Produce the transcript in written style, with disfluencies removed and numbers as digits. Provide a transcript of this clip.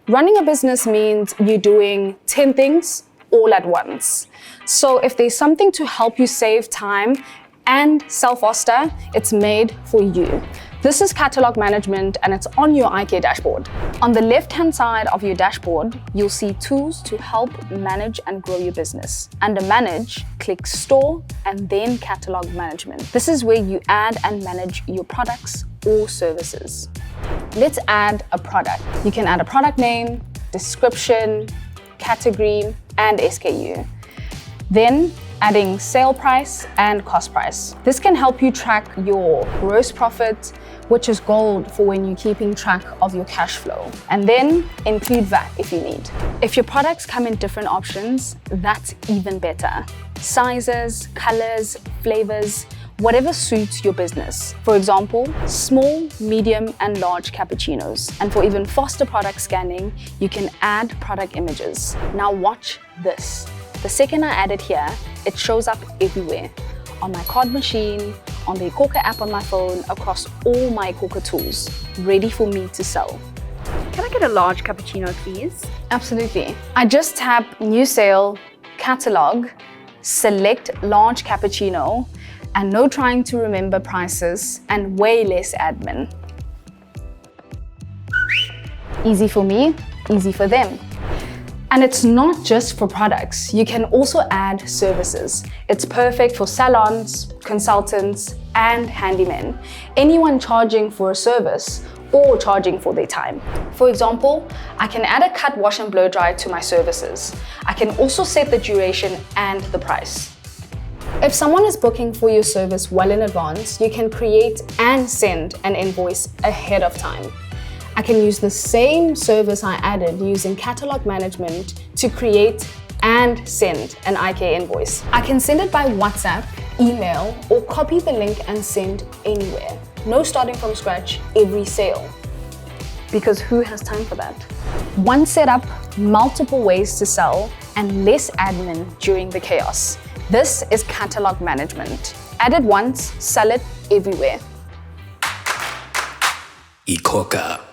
Running a business means you doing 10 things all at once. So if there's something to help you save time and sell faster, it's made for you. This is Catalogue Management and it's on your iKhokha dashboard. On the left-hand side of your dashboard, you'll see tools to help manage and grow your business. Under Manage, click Store and then Catalogue Management. This is where you add and manage your products or services. Let's add a product. You can add a product name, description, category, and SKU. Then adding sale price and cost price. This can help you track your gross profit, which is gold for when you're keeping track of your cash flow. And then include VAT if you need. If your products come in different options, that's even better. Sizes, colors, flavors, whatever suits your business. For example, small, medium, and large cappuccinos. And for even faster product scanning, you can add product images. Now watch this. The second I add it here, it shows up everywhere. On my card machine, on the iKhokha app on my phone, across all my iKhokha tools, ready for me to sell. Can I get a large cappuccino, please? Absolutely. I just tap New Sale, Catalog, select Large Cappuccino, and no trying to remember prices, and way less admin. Easy for me, easy for them. And it's not just for products. You can also add services. It's perfect for salons, consultants, and handymen. Anyone charging for a service or charging for their time. For example, I can add a cut, wash, and blow dry to my services. I can also set the duration and the price. If someone is booking for your service well in advance, you can create and send an invoice ahead of time. I can use the same service I added using Catalogue Management to create and send an iKhokha invoice. I can send it by WhatsApp, email, or copy the link and send anywhere. No starting from scratch every sale. Because who has time for that? One setup, multiple ways to sell, and less admin during the chaos. This is Catalogue Management. Add it once, sell it everywhere. iKhokha.